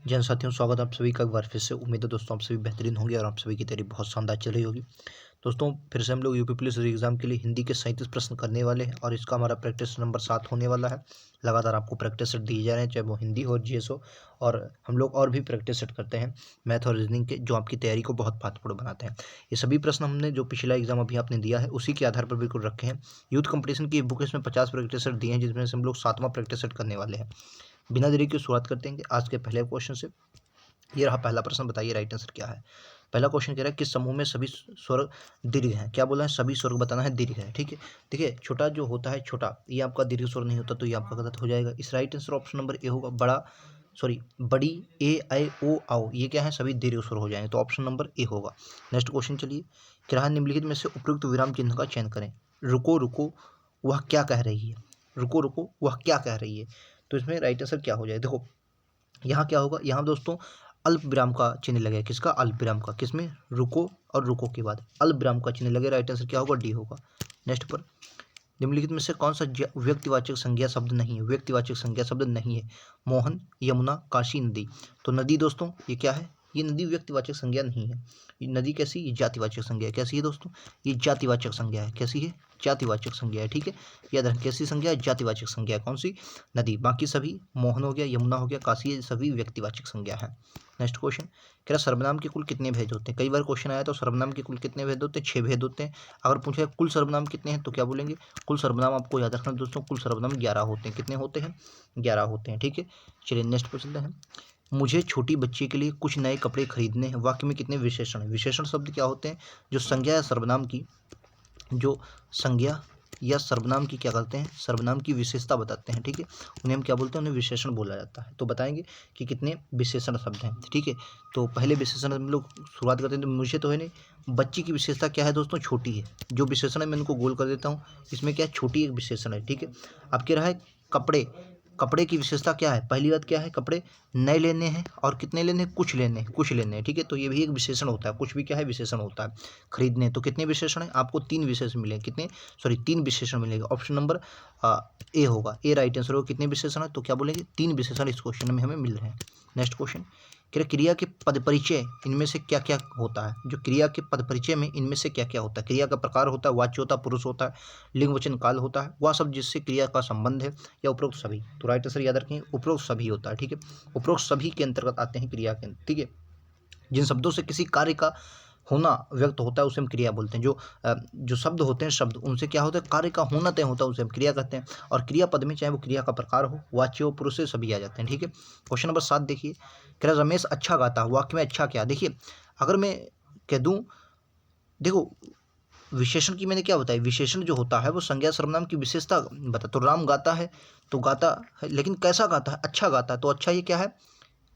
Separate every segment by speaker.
Speaker 1: जैन साथियों, स्वागत है आप सभी का एक बार फिर से। उम्मीद है दोस्तों आप सभी बेहतरीन होंगे और आप सभी की तैयारी बहुत शानदार चल रही होगी। दोस्तों फिर से हम लोग यूपी पुलिस एग्जाम के लिए हिंदी के 37 प्रश्न करने वाले हैं और इसका हमारा प्रैक्टिस नंबर 7 होने वाला है। लगातार आपको प्रैक्टिस सेट दिए जा रहे हैं, चाहे वो हिंदी हो, जीएस हो, और हम लोग और भी प्रैक्टिस सेट करते हैं मैथ और रीजनिंग के, जो आपकी तैयारी को बहुत महत्वपूर्ण बनाते हैं। ये सभी प्रश्न हमने जो पिछला एग्जाम अभी आपने दिया है उसी के आधार पर बिल्कुल रखे हैं। यूथ कंपटीशन की बुक इसमें 50 प्रैक्टिस सेट दिए हैं, जिसमें से हम लोग 7वां प्रैक्टिस सेट करने वाले हैं। बिना देरी की शुरुआत करते हैं आज के पहले क्वेश्चन से। ये रहा पहला प्रश्न, बताइए राइट आंसर क्या है। पहला क्वेश्चन कह रहा है किस समूह में सभी स्वर दीर्घ हैं। क्या बोला है, सभी स्वर बताना है दीर्घ है। ठीक है, देखिए छोटा जो होता है, छोटा ये आपका दीर्घ स्वर नहीं होता, तो ये आपका गलत हो जाएगा। इस right answer option number A होगा। बड़ी ए आई ओ आओ, ये क्या है, सभी दीर्घ स्वर हो जाएंगे, तो ऑप्शन नंबर ए होगा। नेक्स्ट क्वेश्चन चलिए। क्या है, निम्नलिखित में से उपयुक्त विराम चिन्ह का चयन करें। रुको रुको वह क्या कह रही है। रुको रुको वह क्या कह रही है, तो इसमें राइट आंसर क्या हो जाए। देखो यहाँ क्या होगा, यहाँ दोस्तों अल्प विराम का चिन्ह लगेगा। किसका, अल्प विराम का। किसमें, रुको और रुको के बाद अल्प विराम का चिन्ह लगेगा। राइट आंसर क्या होगा, डी होगा। नेक्स्ट पर, निम्नलिखित में से कौन सा व्यक्तिवाचक संज्ञा शब्द नहीं है। व्यक्तिवाचक संज्ञा शब्द नहीं है। मोहन, यमुना, काशी, नदी। तो नदी दोस्तों ये क्या है, ये नदी व्यक्तिवाचक संज्ञा नहीं है। ये नदी कैसी, ये जातिवाचक संज्ञा है। कैसी है दोस्तों, ये जातिवाचक संज्ञा है। कैसी है, जातिवाचक संज्ञा है। ठीक है, याद रखें कैसी संज्ञा है, जातिवाचक संज्ञा है। कौन सी, नदी। बाकी सभी, मोहन हो गया, यमुना हो गया, काशी, ये सभी व्यक्तिवाचक संज्ञा है। नेक्स्ट क्वेश्चन, कह रहा सर्वनाम के कुल कितने भेद होते हैं। कई बार क्वेश्चन आया तो सर्वनाम के कुल कितने भेद होते हैं, 6 भेद होते हैं। अगर पूछे कुल सर्वनाम कितने हैं तो क्या बोलेंगे, कुल सर्वनाम आपको याद रखना दोस्तों, कुल सर्वनाम 11 होते हैं। कितने होते हैं, 11 होते हैं। ठीक है, चलिए नेक्स्ट पर चलते हैं। मुझे छोटी बच्ची के लिए कुछ नए कपड़े खरीदने हैं। वाक्य में कितने विशेषण हैं। विशेषण शब्द क्या होते हैं, जो संज्ञा या सर्वनाम की, जो संज्ञा या सर्वनाम की क्या करते हैं, सर्वनाम की विशेषता बताते हैं। ठीक है, उन्हें हम क्या बोलते हैं, उन्हें विशेषण बोला जाता है। तो बताएंगे कि कितने विशेषण शब्द हैं। ठीक है, तो पहले विशेषण हम लोग शुरुआत करते हैं। तो मुझे तो है नहीं, बच्ची की विशेषता क्या है दोस्तों, छोटी है। जो विशेषण है मैं इनको गोल कर देता हूँ, इसमें क्या है, छोटी एक विशेषण है। ठीक है, अब क्या रहा है, कपड़े। कपड़े की विशेषता क्या है, पहली बात क्या है, कपड़े नए लेने हैं और कितने लेने हैं, कुछ लेने हैं, कुछ लेने हैं। ठीक है, तो ये भी एक विशेषण होता है, कुछ भी क्या है, विशेषण होता है। खरीदने, तो कितने विशेषण हैं, आपको 3 विशेषण मिलेंगे। कितने, 3 विशेषण मिलेंगे। ऑप्शन नंबर ए होगा, ए राइट आंसर होगा। कितने विशेषण है, तो क्या बोलेंगे, 3 विशेषण इस क्वेश्चन में हमें मिल रहे हैं। नेक्स्ट क्वेश्चन, क्रिया के पद परिचय इनमें से क्या क्या होता है। जो क्रिया के पद परिचय में इनमें से क्या क्या होता है। क्रिया का प्रकार होता है, वाच्य होता है, पुरुष होता है, लिंग वचन काल होता है, वह सब जिससे क्रिया का संबंध है, या उपरोक्त सभी। तो राइट आंसर याद रखें, उपरोक्त सभी होता है। ठीक है, उपरोक्त सभी के अंतर्गत आते हैं क्रिया के। ठीक है, जिन शब्दों से किसी कार्य का होना व्यक्त होता है उसे हम क्रिया बोलते हैं। जो शब्द होते हैं, शब्द उनसे क्या होता है, कार्य का होना तय होता है, उसे हम क्रिया कहते हैं। और क्रिया पद में चाहे वो क्रिया का प्रकार हो, वाच्य हो, पुरुष से, सभी आ जाते हैं। ठीक है, क्वेश्चन नंबर 7 देखिए। कह रहा रमेश अच्छा गाता है। वाक्य में अच्छा क्या, देखिए अगर मैं कह दूं, देखो विशेषण की मैंने क्या बताई, विशेषण जो होता है वो संज्ञा सर्वनाम की विशेषता बता। तो राम गाता है, तो गाता है, लेकिन कैसा गाता है, अच्छा गाता है। तो अच्छा ये क्या है,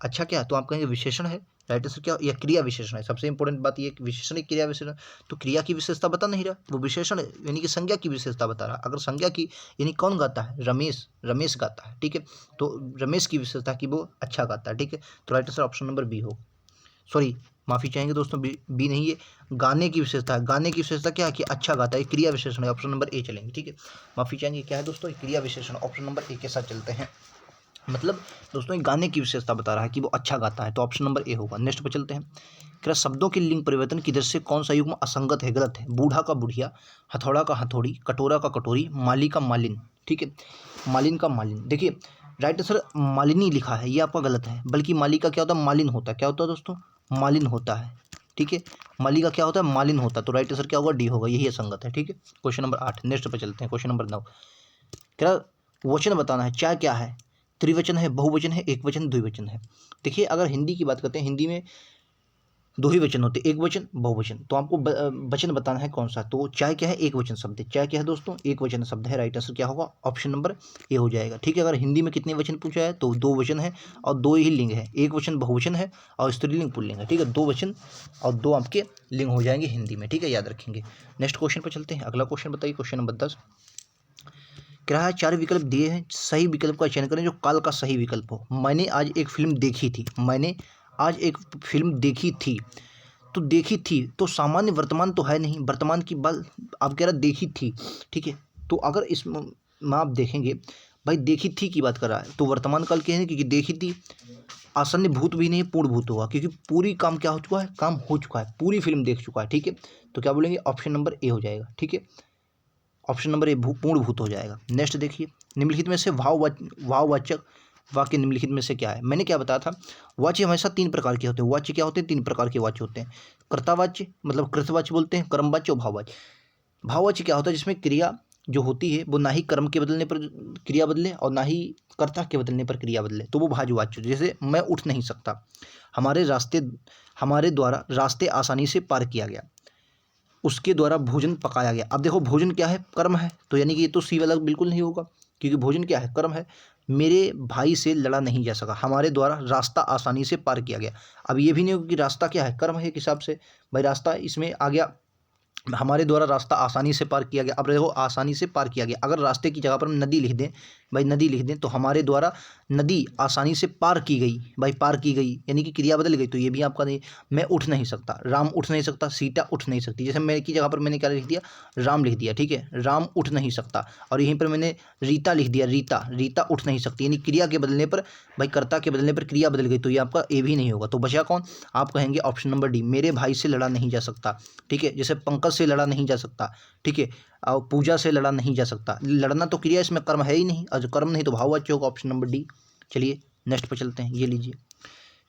Speaker 1: अच्छा क्या है, तो आप कहेंगे विशेषण है। राइट आंसर क्या, या क्रिया विशेषण है। सबसे इंपॉर्टेंट बात ये, विशेषण है, क्रिया विशेषण। तो क्रिया की विशेषता बता नहीं रहा, वो विशेषण है, यानी कि संज्ञा की विशेषता बता रहा। अगर संज्ञा की, यानी कौन गाता है, रमेश, रमेश गाता है। ठीक है, तो रमेश की विशेषता की वो अच्छा गाता है। ठीक है, तो right answer option number B हो, माफ़ी चाहेंगे दोस्तों, बी नहीं, ये गाने की विशेषता है। गाने की विशेषता क्या है, कि अच्छा गाता है, क्रिया विशेषण है। ऑप्शन नंबर ए चलेंगे। ठीक है, माफ़ी चाहेंगे, क्या है दोस्तों, क्रिया विशेषण। ऑप्शन नंबर ए के साथ चलते हैं। मतलब दोस्तों ये गाने की विशेषता बता रहा है कि वो अच्छा गाता है, तो ऑप्शन नंबर ए होगा। नेक्स्ट पे चलते हैं। क्या शब्दों के लिंग परिवर्तन की दृष्टि से कौन सा युग्म असंगत है, गलत है। बूढ़ा का बुढ़िया, हथौड़ा का हथौड़ी, कटोरा का कटोरी, माली का मालिन। ठीक है, मालिन का मालिन। देखिए राइट आंसर मालिनी लिखा है, ये आपका गलत है, बल्कि माली का क्या होता है, मालिन होता है। क्या होता है दोस्तों, मालिन होता है। ठीक है, माली का क्या होता है, मालिन होता है। तो राइट आंसर क्या होगा, डी होगा, यही असंगत है। ठीक है, क्वेश्चन नंबर 8। नेक्स्ट पे चलते हैं, क्वेश्चन नंबर 9। क्या वचन बताना है, चाय क्या है, त्रिवचन है, बहुवचन है, एक वचन, द्विवचन है। देखिए अगर हिंदी की बात करते हैं, हिंदी में 2 ही वचन होते हैं, एक वचन, बहुवचन। तो आपको वचन बताना है कौन सा। तो चाय क्या है, एक वचन शब्द है। चाय क्या है दोस्तों, एक वचन शब्द है। राइट आंसर क्या होगा, ऑप्शन नंबर ए हो जाएगा। ठीक है, अगर हिंदी में कितने वचन पूछा है, तो 2 वचन है और 2 ही लिंग है। एक वचन बहुवचन है और स्त्रीलिंग पुल्लिंग है। ठीक है, 2 वचन और 2 आपके लिंग हो जाएंगे हिंदी में। ठीक है, याद रखेंगे। नेक्स्ट क्वेश्चन पर चलते हैं। अगला क्वेश्चन बताइए, क्वेश्चन नंबर 10। क्या है, 4 विकल्प दिए हैं, सही विकल्प का चयन करें जो काल का सही विकल्प हो। मैंने आज एक फिल्म देखी थी, मैंने आज एक फिल्म देखी थी। तो देखी थी तो सामान्य वर्तमान तो है नहीं, वर्तमान की बात आप कह रहे देखी थी। ठीक है, तो अगर इसमें आप देखेंगे, भाई देखी थी की बात कर रहा है, तो वर्तमान काल के हैं, क्योंकि देखी थी आसन्न भूत भी नहीं, पूर्ण भूत होगा, क्योंकि पूरी काम क्या हो चुका है, काम हो चुका है, पूरी फिल्म देख चुका है। ठीक है, तो क्या बोलेंगे, ऑप्शन नंबर ए हो जाएगा। ठीक है, ऑप्शन नंबर ए पूर्ण भूत हो जाएगा। नेक्स्ट देखिए, निम्नलिखित में से भाववाचक वाक्य निम्नलिखित में से क्या है। मैंने क्या बताया था, वाच्य हमेशा 3 प्रकार के होते हैं। वाच्य क्या होते हैं, 3 प्रकार के वाच्य होते हैं। कर्तावाच्य मतलब कृतवाच्य बोलते हैं, कर्मवाच्य और भाववाच्य। भाववाच्य क्या होता है, जिसमें क्रिया जो होती है वो ना ही कर्म के बदलने पर क्रिया बदले और ना ही कर्ता के बदलने पर क्रिया बदले, तो वो भाववाच्य। जैसे मैं उठ नहीं सकता, हमारे द्वारा रास्ते आसानी से पार किया गया, उसके द्वारा भोजन पकाया गया। अब देखो भोजन क्या है, कर्म है, तो यानी कि ये तो सी वाला बिल्कुल नहीं होगा, क्योंकि भोजन क्या है, कर्म है। मेरे भाई से लड़ा नहीं जा सका, हमारे द्वारा रास्ता आसानी से पार किया गया। अब ये भी नहीं होगा कि रास्ता क्या है, कर्म है, एक हिसाब से भाई रास्ता इसमें आ गया, हमारे द्वारा रास्ता आसानी से पार किया गया। अब देखो आसानी से पार किया गया, अगर रास्ते की जगह पर हम नदी लिख दें, भाई नदी लिख दें, तो हमारे द्वारा नदी आसानी से पार की गई, भाई पार की गई यानी कि क्रिया बदल गई, तो ये भी आपका नहीं। मैं उठ नहीं सकता, राम उठ नहीं सकता, सीता उठ नहीं सकती, जैसे मैं की जगह पर मैंने क्या लिख दिया, राम लिख दिया। ठीक है, राम उठ नहीं सकता, और यहीं पर मैंने रीता लिख दिया, रीता उठ नहीं सकती, यानी क्रिया के बदलने पर, भाई कर्ता के बदलने पर क्रिया बदल गई, तो ये आपका ए भी नहीं होगा। तो बचा कौन, आप कहेंगे ऑप्शन नंबर डी, मेरे भाई से लड़ा नहीं जा सकता। ठीक है, जैसे पंकज से लड़ा नहीं जा सकता। ठीक है, और पूजा से लड़ा नहीं जा सकता, लड़ना तो क्रिया, इसमें कर्म है ही नहीं, और जो कर्म नहीं तो भाववाच्य होगा, ऑप्शन नंबर डी। चलिए नेक्स्ट पर चलते हैं, ये लीजिए,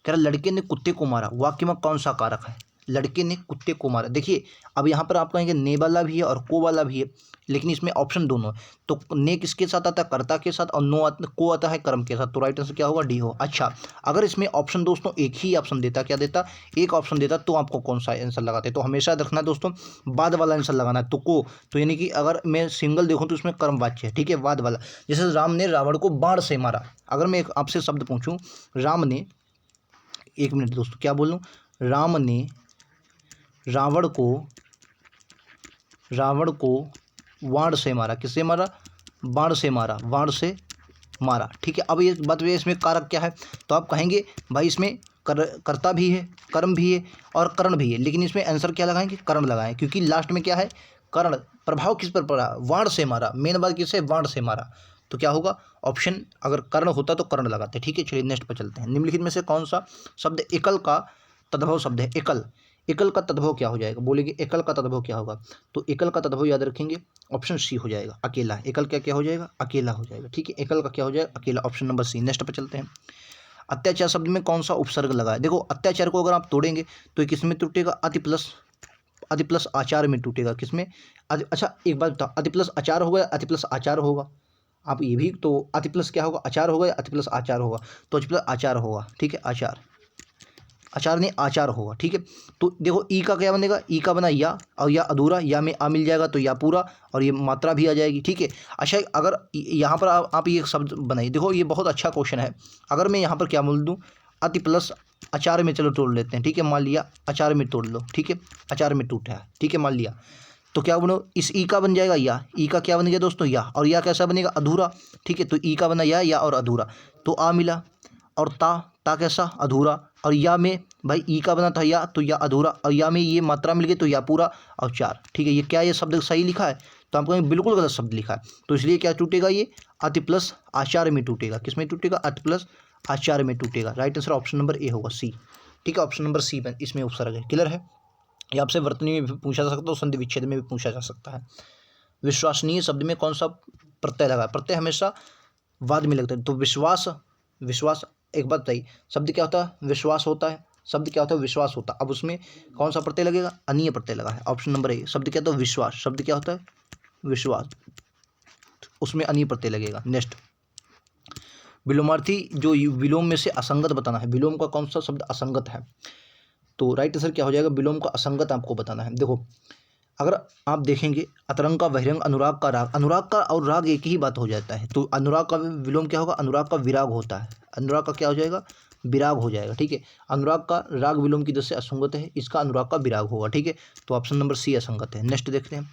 Speaker 1: कह रहा लड़के ने कुत्ते को मारा, वाक्य में कौन सा कारक है। लड़के ने कुत्ते को मारा, देखिए अब यहाँ पर आप कहेंगे ने वाला भी है और को वाला भी है, लेकिन इसमें ऑप्शन दोनों है। तो ने किसके साथ आता है, कर्ता के साथ, और को आता है कर्म के साथ, तो राइट आंसर क्या होगा, डी हो। अच्छा, अगर इसमें ऑप्शन दोस्तों एक ही ऑप्शन देता, क्या देता, एक ऑप्शन देता, तो आपको कौन सा आंसर लगाते, तो हमेशा रखना दोस्तों बाद वाला आंसर लगाना है। तो यानी कि अगर मैं सिंगल देखूँ तो उसमें कर्म वाच्य है। ठीक है, बाद वाला, जैसे राम ने रावण को बाण से मारा, अगर मैं एक आपसे शब्द पूछूं, राम ने, एक मिनट दोस्तों, क्या बोलूं, राम ने रावण को वाण से मारा, किससे मारा, बाण से मारा, वाण से मारा। ठीक है, अब ये बात हुई, इसमें कारक क्या है, तो आप कहेंगे भाई इसमें कर्ता भी है, कर्म भी है और करण भी है, लेकिन इसमें आंसर क्या लगाएंगे, करण लगाएं, क्योंकि लास्ट में क्या है, करण। प्रभाव किस पर पड़ा, वाण से मारा, मेन बात किससे, वाण से मारा, तो क्या होगा, ऑप्शन अगर कर्ण होता तो कर्ण लगाते। ठीक है, चलिए नेक्स्ट पर चलते हैं, निम्नलिखित में से कौन सा शब्द एकल का तद्भव शब्द है। एकल, एकल का तद्भव क्या हो जाएगा, बोलेंगे एकल का तद्भव क्या होगा, तो एकल का तद्भव याद रखेंगे, ऑप्शन सी हो जाएगा, अकेला। एकल क्या क्या हो जाएगा, अकेला हो जाएगा। ठीक है, एकल का क्या हो जाएगा, अकेला, ऑप्शन नंबर सी। नेक्स्ट पर चलते हैं, अत्याचार शब्द में कौन सा उपसर्ग लगा है। देखो अत्याचार को अगर आप तोड़ेंगे तो ये किस में टूटेगा, अति प्लस आचार में टूटेगा, किसमें, अच्छा एक बात बताओ, अति प्लस आचार होगा, अति प्लस आचार होगा, आप ये भी तो, अति प्लस क्या होगा, आचार होगा या अति प्लस आचार होगा, तो अति प्लस आचार होगा। ठीक है, आचार नहीं आचार होगा। ठीक है, तो देखो ई का क्या बनेगा, ई का बना या, और या अधूरा, या में आ मिल जाएगा तो या पूरा, और ये मात्रा भी आ जाएगी। ठीक है, अच्छा अगर यहाँ पर आप ये शब्द बनाइए, देखो ये बहुत अच्छा क्वेश्चन है, अगर मैं यहाँ पर क्या बोल दूँ, अति प्लस आचार में, चलो तोड़ लेते हैं। ठीक है, मान लिया आचार में तोड़ लो, ठीक है, आचार में टूटा है, ठीक है, मान लिया, तो क्या बनो, इस ई का बन जाएगा या, ई का क्या बन गया दोस्तों, या, और या कैसा बनेगा, अधूरा। ठीक है, तो ई का बना या और अधूरा, तो आ मिला, और ता कैसा, अधूरा, और या में भाई ई का बना था या, तो या अधूरा, और या में ये मात्रा मिल गई तो या पूरा, और चार। ठीक है, ये क्या, ये शब्द सही लिखा है, तो आपको बिल्कुल गलत शब्द लिखा है, तो इसलिए क्या टूटेगा, ये अति प्लस आचार्य में टूटेगा, किस में टूटेगा, अति प्लस आचार्य में टूटेगा। Right answer option number A होगा, सी। ठीक है, ऑप्शन नंबर सी में इसमें उपसर्ग है। क्लियर है, ये आपसे वर्तनी में भी पूछा जा सकता है और संधि विच्छेद में भी पूछा जा सकता है। विश्वसनीय शब्द में कौन सा प्रत्यय लगा, प्रत्यय हमेशा वाद में लगता है, तो विश्वास एक बात बताइए, शब्द क्या होता है, विश्वास होता है, शब्द क्या होता है, विश्वास होता है। अब उसमें कौन सा प्रत्यय लगेगा, अनीय प्रत्यय लगा है, ऑप्शन नंबर ए। शब्द क्या होता है, विश्वास, शब्द क्या होता है, विश्वास, उसमें अनीय प्रत्यय लगेगा। नेक्स्ट, विलोमार्थी, जो विलोम में से असंगत बताना है, विलोम का कौन सा शब्द असंगत है, तो राइट आंसर क्या हो जाएगा, विलोम का असंगत आपको बताना है। देखो अगर आप देखेंगे, अतरंग का बहिरंग, अनुराग का राग, अनुराग का और राग एक ही बात हो जाता है, तो अनुराग का विलोम क्या होगा, अनुराग का विराग होता है, अनुराग का क्या हो जाएगा, विराग हो जाएगा। ठीक है, अनुराग का राग विलोम की दृष्टि से असंगत है, इसका अनुराग का विराग होगा। ठीक है, तो ऑप्शन नंबर सी असंगत है। नेक्स्ट देखते हैं,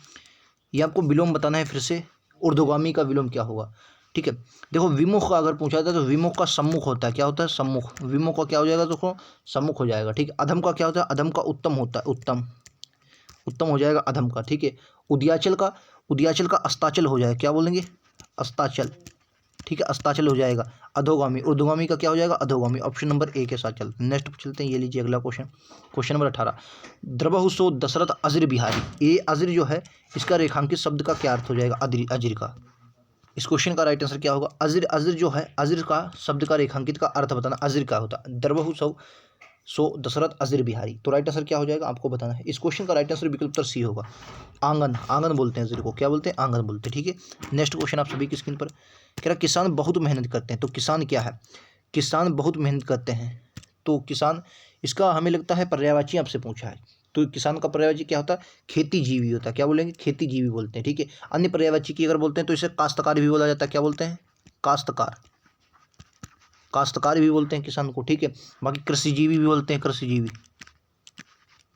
Speaker 1: ये आपको विलोम बताना है फिर से, ऊर्ध्वगामी का विलोम क्या होगा। ठीक है, देखो विमुख का अगर पूछा जाता है तो विमुख का सम्मुख होता है, क्या होता है, सम्मुख, विमुख का क्या हो जाएगा, देखो सम्मुख हो जाएगा। ठीक है, अधम का क्या होता है, अधम का उत्तम होता है, उत्तम हो जाएगा अधम का। ठीक है, उदयाचल का अस्ताचल हो जाएगा, क्या बोलेंगे, अस्ताचल, ठीक है, अस्ताचल हो जाएगा अधोगामी, ऊर्ध्वगामी का क्या हो जाएगा अधोगामी। ऑप्शन नंबर ए के साथ चलते हैं। नेक्स्ट चलते हैं, ये लीजिए अगला क्वेश्चन, क्वेश्चन नंबर 18। द्रवहु सो दशरथ अजिर बिहारी, ये अजिर जो है इसका रेखांकित शब्द का क्या अर्थ हो जाएगा अजिर, अजिर का। इस क्वेश्चन का राइट आंसर क्या होगा अजिर, अजिर जो है अजिर का शब्द का रेखांकित का अर्थ बताना, अजिर का होता है द्रवहु सो दशरथ अजिर बिहारी। तो राइट आंसर क्या हो जाएगा आपको बताना है। इस क्वेश्चन का राइट आंसर विकल्प उत्तर सी होगा, आंगन, आंगन बोलते हैं अजिर को, क्या बोलते हैं आंगन बोलते हैं। ठीक है, नेक्स्ट क्वेश्चन आप सभी की स्क्रीन पर, कह रहा किसान बहुत मेहनत करते हैं, तो किसान क्या है, किसान बहुत मेहनत करते हैं, तो किसान इसका हमें लगता है पर्यायवाची आपसे पूछा है, तो किसान का पर्यायवाची क्या होता है खेती जीवी होता है, क्या बोलेंगे खेती जीवी बोलते हैं। ठीक है, अन्य पर्यायवाची की अगर बोलते हैं तो इसे काश्तकार भी बोला जाता है, क्या बोलते हैं काश्तकार, काश्तकार भी बोलते हैं किसान को। ठीक है, बाकी कृषिजीवी भी बोलते हैं, कृषिजीवी,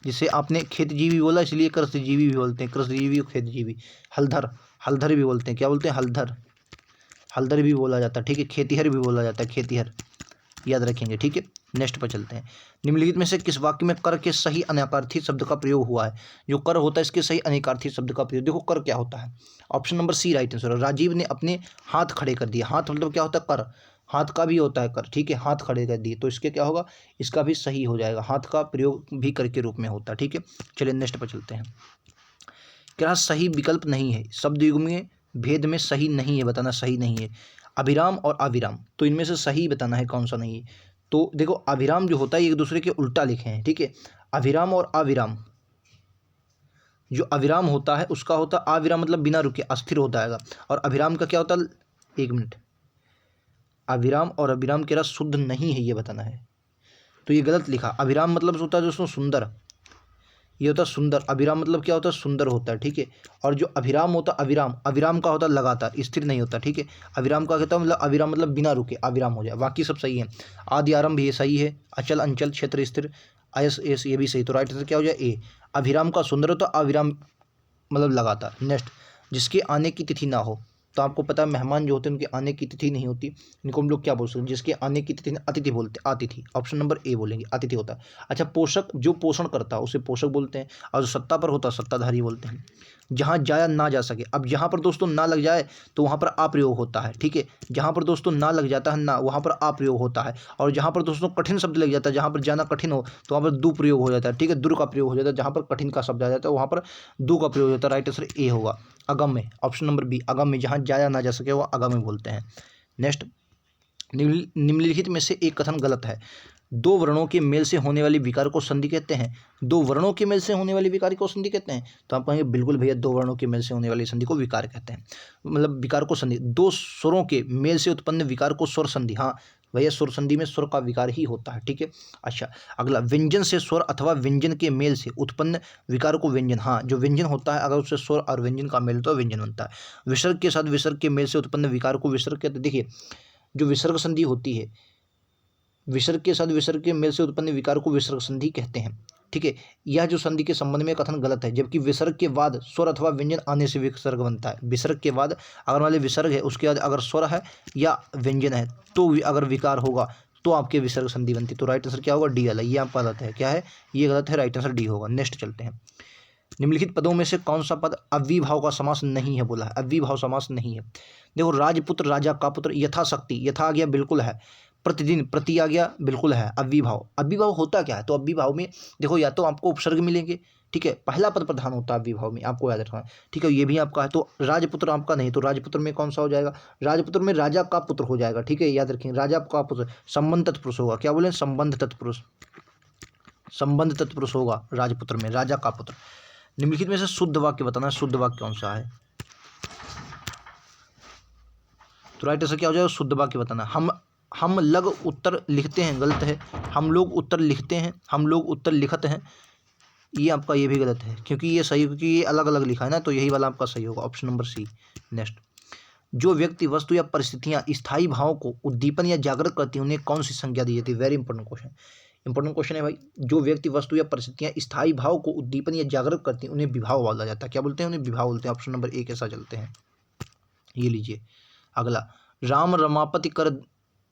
Speaker 1: जिसे आपने खेतजीवी बोला इसलिए कृषिजीवी भी बोलते हैं, कृषिजीवी और खेतजीवी। हलधर, हलधर भी बोलते हैं, क्या बोलते हैं हलधर, हलधर भी बोला जाता है। ठीक है, खेतिहर भी बोला जाता है, खेतिहर, याद रखेंगे। ठीक है, नेक्स्ट पर चलते हैं। निम्नलिखित में से किस वाक्य में कर के सही अनेकार्थी शब्द का प्रयोग हुआ है, जो कर होता है इसके सही अनेकार्थी शब्द का प्रयोग, देखो कर क्या होता है, option number C right answer. Rajiv ने अपने हाथ खड़े कर दिए, हाथ मतलब क्या होता है कर, हाथ का भी होता है कर। ठीक है, हाथ खड़े कर दिए, तो इसके क्या होगा, इसका भी सही हो जाएगा, हाथ का प्रयोग भी कर के रूप में होता है। ठीक है, चलिए नेक्स्ट पर चलते हैं। क्या सही विकल्प नहीं है, शब्द युग्म में भेद में सही नहीं है, बताना सही नहीं है। अभिराम और अविराम, तो इनमें से सही बताना है कौन सा नहीं है। तो देखो अभिराम जो होता है एक दूसरे के उल्टा लिखे हैं। ठीक है, अभिराम और अविराम, जो अविराम होता है उसका होता है अविराम मतलब बिना रुके अस्थिर होता है, और अभिराम का क्या होता है, एक मिनट, अविराम और अभिराम के रस शुद्ध नहीं है ये बताना है, तो ये गलत लिखा। अभिराम मतलब होता है दोस्तों सुंदर, ये होता है सुंदर, अभिराम मतलब क्या होता है सुंदर होता है। ठीक है, और जो अभिराम होता है अविराम, अविराम का होता है लगातार स्थिर नहीं होता। ठीक है, अविराम का कहता है मतलब अविराम मतलब बिना रुके अविराम हो जाए, बाकी सब सही है। आदि आरंभ ये सही है, अचल अंचल क्षेत्र स्थिर आयस एस ये भी सही, तो राइट आंसर क्या हो जाए ए। अभिराम का सुंदर होता है, अविराम मतलब लगातार। नेक्स्ट, जिसके आने की तिथि ना हो, तो आपको पता है मेहमान जो होते हैं उनके आने की तिथि नहीं होती, इनको हम लोग क्या बोल सकते हैं, जिसके आने की तिथि अतिथि बोलते हैं, अतिथि, ऑप्शन नंबर ए बोलेंगे अतिथि होता है। अच्छा, पोषक जो पोषण करता है उसे पोषक बोलते हैं, और जो सत्ता पर होता है सत्ताधारी बोलते हैं। जहाँ जाया ना जा सके, अब जहाँ पर दोस्तों ना लग जाए तो वहाँ पर अप्रयोग होता है। ठीक है, जहाँ पर दोस्तों ना लग जाता है ना, वहाँ पर अप्रयोग होता है, और जहाँ पर दोस्तों कठिन शब्द लग जाता है, जहाँ पर जाना कठिन हो तो वहाँ पर दु प्रयोग हो जाता है। ठीक है, दुर का प्रयोग हो जाता है, जहाँ पर कठिन का शब्द आ जाता है वहाँ पर दु का प्रयोग होता है। राइट आंसर ए होगा अगम्य, ऑप्शन नंबर बी अगम्य, जहाँ जाया ना जा सके वो अगम्य बोलते हैं। नेक्स्ट, निम्नलिखित में से एक कथन गलत है। दो वर्णों के मेल से होने वाली विकार को संधि कहते हैं, दो वर्णों के मेल से होने वाली विकार को संधि कहते हैं, तो आप कहेंगे बिल्कुल भैया दो वर्णों के मेल से होने वाली संधि को विकार कहते हैं, मतलब विकार को संधि। दो स्वरों के मेल से उत्पन्न विकार को स्वर संधि, हाँ भैया स्वर संधि में स्वर का विकार ही होता है। ठीक है, अच्छा अगला, व्यंजन से स्वर अथवा व्यंजन के मेल से उत्पन्न विकार को व्यंजन, हाँ जो व्यंजन होता है अगर उससे स्वर और व्यंजन का मेल तो व्यंजन बनता है। विसर्ग के साथ विसर्ग के मेल से उत्पन्न विकार को विसर्ग कहते हैं। देखिए जो विसर्ग संधि होती है, विसर्ग के साथ विसर्ग के मेल से उत्पन्न विकार को विसर्ग संधि कहते हैं। ठीक है, यह जो संधि के संबंध में कथन गलत है, जबकि विसर्ग के बाद स्वर अथवा व्यंजन आने से विसर्ग बनता है। विसर्ग के बाद अगर मान लीजिए विसर्ग है उसके बाद अगर स्वर है या व्यंजन है तो अगर विकार होगा तो आपके विसर्ग संधि बनती है। तो राइट आंसर क्या होगा डी वाला, ये आपका गलत है, क्या है ये गलत है, राइट आंसर डी होगा। नेक्स्ट चलते हैं। निम्नलिखित पदों में से कौन सा पद अव्ययीभाव का समास नहीं है, बोला है अव्ययीभाव समास नहीं है। देखो राजपुत्र, राजा का पुत्र, यथाशक्ति, यथा आ गया बिल्कुल है, प्रतिदिन, प्रति आ गया बिल्कुल है। अव्ययीभाव, अव्ययीभाव होता क्या है, तो अव्ययीभाव में देखो या तो आपको उपसर्ग मिलेंगे, ठीक है, पहला पद प्रधान होता है अव्ययीभाव में, आपको याद रखना है। ठीक है, ये भी आपका है, तो राजपुत्र आपका नहीं, तो राजपुत्र में कौन सा हो जाएगा, राजपुत्र में राजा का पुत्र हो जाएगा। ठीक है, याद रखेंगे राजा का पुत्र, संबंध तत्पुरुष होगा, क्या बोले संबंध तत्पुरुष, संबंध तत्पुरुष होगा राजपुत्र में, राजा का पुत्र। निम्नलिखित में से शुद्ध वाक्य बताना है, शुद्ध वाक्य कौन सा है, तो राइट आंसर क्या हो जाएगा, शुद्ध वाक्य बताना। हम लग उत्तर लिखते हैं, गलत है। हम लोग उत्तर लिखते हैं, हम लोग उत्तर लिखते हैं, ये आपका ये भी गलत है, क्योंकि ये सही, क्योंकि ये अलग अलग लिखा है ना, तो यही वाला आपका सही होगा, ऑप्शन नंबर सी। नेक्स्ट, जो व्यक्ति, वस्तु या परिस्थितियां स्थायी भावों को उद्दीपन या जागृत करती हैं उन्हें कौन सी संज्ञा दी जाती है, very important question, important question है भाई। जो व्यक्ति, वस्तु या परिस्थितियां स्थायी भाव को उद्दीपन या जागृत करती हैं उन्हें विभाव बोला जाता है, क्या बोलते हैं, उन्हें विभाव बोलते हैं। ऑप्शन नंबर ए के साथ चलते हैं। ये लीजिए अगला, राम रमापति कर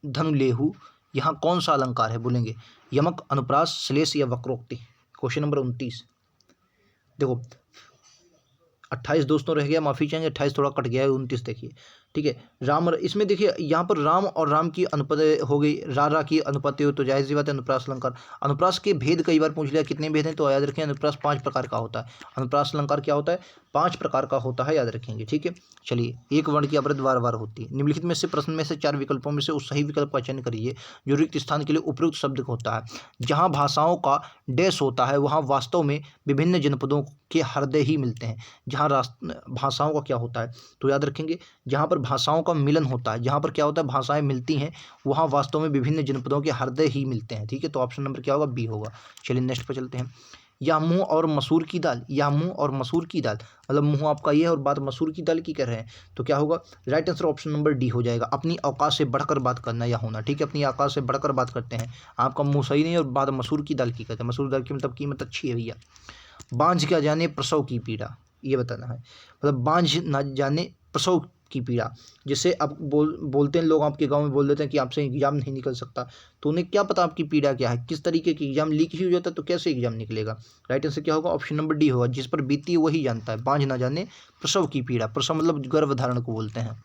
Speaker 1: धनु लेहु, यहाँ कौन सा अलंकार है, बोलेंगे यमक, अनुप्रास, श्लेष या वक्रोक्ति। क्वेश्चन नंबर 29, देखो 28 दोस्तों रह गया, माफी चाहेंगे 28 थोड़ा कट गया है, 29 देखिए। ठीक है। राम, इसमें देखिए यहाँ पर राम और राम की अनुपद हो गई, रा की अनुपत्ति हो तो जाहिर सी बात है अनुप्रास अलंकार। अनुप्रास के भेद कई बार पूछ लिया, कितने भेद हैं तो याद रखें अनुप्रास 5 प्रकार का होता है। अनुप्रास अलंकार क्या होता है, 5 प्रकार का होता है, याद रखेंगे, ठीक है। चलिए, एक वर्ण की आवृत्ति बार बार होती है। निम्नलिखित में से प्रश्न में से 4 विकल्पों में से उस सही विकल्प का चयन करिए जो रिक्त स्थान के लिए उपयुक्त शब्द होता है। जहाँ भाषाओं का डैश होता है वहाँ वास्तव में विभिन्न जनपदों के हृदय ही मिलते हैं। जहाँ भाषाओं का क्या होता है तो याद रखेंगे, जहाँ पर भाषाओं का मिलन होता है, जहाँ पर क्या होता है भाषाएं मिलती हैं, वहाँ वास्तव में विभिन्न जनपदों के हृदय ही मिलते हैं, ठीक है। तो ऑप्शन नंबर क्या होगा, बी होगा। चलिए नेक्स्ट पर चलते हैं। या मुँह और मसूर की दाल, या मुँह और मसूर की दाल, मतलब मुँह आपका ये है और बात मसूर की दाल की कर रहे हैं, तो क्या होगा, right answer option number D हो जाएगा। अपनी औकात से बढ़कर बात करना या होना, ठीक है। अपनी औकात से बढ़कर बात करते हैं, आपका मुँह सही नहीं और बात मसूर की दाल की करते हैं। मसूर दाल की मतलब कीमत अच्छी है भैया। बांझ क्या जाने प्रसव की पीड़ा, ये बताना है, मतलब बांझ ना जाने प्रसव की पीड़ा। जैसे अब बोलते हैं लोग, आपके गांव में बोल देते हैं कि आपसे एग्जाम नहीं निकल सकता, तो उन्हें क्या पता आपकी पीड़ा क्या है, किस तरीके की एग्जाम लीक ही हो जाता है तो कैसे एग्जाम निकलेगा। राइट आंसर क्या होगा, ऑप्शन नंबर डी होगा। जिस पर बीती है वही जानता है, बांझ ना जाने प्रसव की पीड़ा। प्रसव मतलब गर्भधारण को बोलते हैं।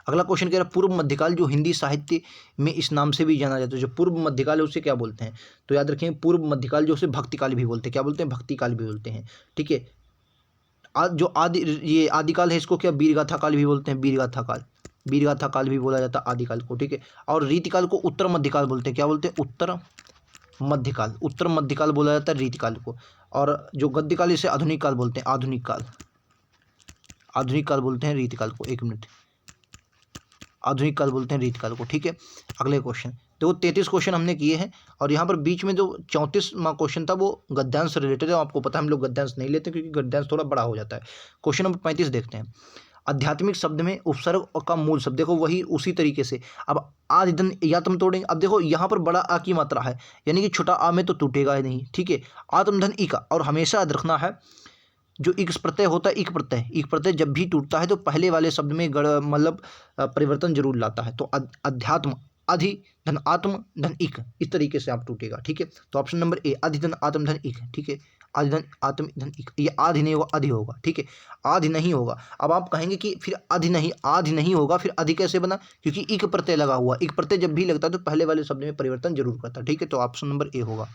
Speaker 1: अगला क्वेश्चन कह रहा है पूर्व मध्यकाल जो हिंदी साहित्य में इस नाम से भी जाना जाता है, जो पूर्व मध्यकाल है उसे क्या बोलते हैं तो याद रखें पूर्व मध्यकाल जो उसे भक्तिकाल भी बोलते हैं, क्या बोलते हैं, भक्तिकाल भी बोलते हैं, ठीक है। जो ये आदिकाल है इसको क्या वीरगाथा काल भी बोलते हैं, वीरगाथा काल, वीरगाथा काल भी बोला जाता है आदिकाल को, ठीक है। और रीतिकाल को उत्तर मध्यकाल बोलते हैं, क्या बोलते हैं, उत्तर मध्यकाल, उत्तर मध्यकाल बोला जाता है रीतिकाल को। और जो गद्यकाल इसे आधुनिक काल बोलते हैं, आधुनिक काल, आधुनिक काल बोलते हैं रीतिकाल को। एक मिनट, आधुनिक काल बोलते हैं रीतिकाल को, ठीक है। अगले क्वेश्चन तो 33 क्वेश्चन हमने किए हैं और यहाँ पर बीच में जो 34वां क्वेश्चन था वो गद्यांश से रिलेटेड है। आपको पता है हम लोग गद्यांश नहीं लेते क्योंकि गद्यांश थोड़ा बड़ा हो जाता है। क्वेश्चन नंबर 35 देखते हैं। आध्यात्मिक शब्द में उपसर्ग का मूल शब्द, देखो वही उसी तरीके से अब आदि धन या तुम तोड़ेंगे। अब देखो यहाँ पर बड़ा आ की मात्रा है, यानी कि छोटा आ में तो टूटेगा ही नहीं, ठीक है। आत्मधन ई का, और हमेशा याद रखना है जो इक्स प्रत्यय होता है, इक प्रत्यय, इक प्रत्यय जब भी टूटता है तो पहले वाले शब्द में मतलब परिवर्तन जरूर लाता है। तो अध्यात्म अधि धन आत्म धन इक, इस तरीके से आप टूटेगा, ठीक है। तो ऑप्शन नंबर ए अधि धन आत्म धन इक, ठीक है। आधि धन आत्म धन इक, ये आधि नहीं होगा अधि होगा, ठीक है। आधि नहीं होगा। अब आप कहेंगे कि फिर आधि नहीं होगा, फिर अधि कैसे बना, क्योंकि इक प्रत्यय लगा हुआ, इक प्रत्यय जब भी लगता है तो पहले वाले शब्द में परिवर्तन जरूर करता है, ठीक है। तो ऑप्शन नंबर ए होगा।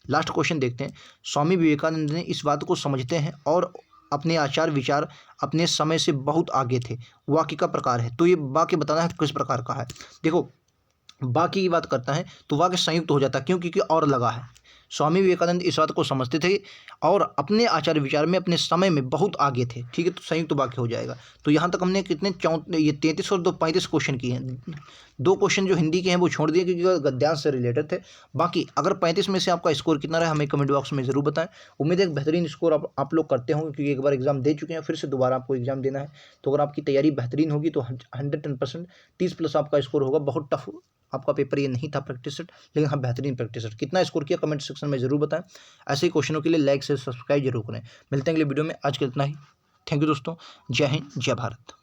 Speaker 1: लास्ट क्वेश्चन देखते हैं। स्वामी विवेकानंद ने इस बात को समझते हैं और अपने आचार विचार अपने समय से बहुत आगे थे, वाक्य का प्रकार है, तो ये वाक्य बताना है किस प्रकार का है। देखो वाक्य की बात करता है तो वाक्य संयुक्त हो जाता है, क्यों, क्योंकि और लगा है। स्वामी विवेकानंद इस बात को समझते थे और अपने आचार विचार में अपने समय में बहुत आगे थे, ठीक है। तो संयुक्त वाक्य हो जाएगा। तो यहाँ तक हमने कितने ये 33 और 35 क्वेश्चन किए हैं। 2 क्वेश्चन जो हिंदी के हैं वो छोड़ दिए क्योंकि गद्यांश से रिलेटेड थे। बाकी अगर 35 में से आपका स्कोर कितना रहा हमें कमेंट बॉक्स में ज़रूर बताएं। उम्मीद है एक बेहतरीन स्कोर आप लोग करते होंगे क्योंकि एक बार एग्जाम दे चुके हैं, फिर से दोबारा आपको एग्जाम देना है। तो अगर आपकी तैयारी बेहतरीन होगी तो 110% 30+ आपका स्कोर होगा। बहुत टफ आपका पेपर ये नहीं था प्रैक्टिस सेट, लेकिन हाँ बेहतरीन प्रैक्टिस सेट। कितना स्कोर किया कमेंट सेक्शन में जरूर बताएं। ऐसे ही क्वेश्चनों के लिए लाइक से सब्सक्राइब जरूर करें। मिलते हैं अगले वीडियो में, आज के इतना ही। थैंक यू दोस्तों, जय हिंद जय भारत।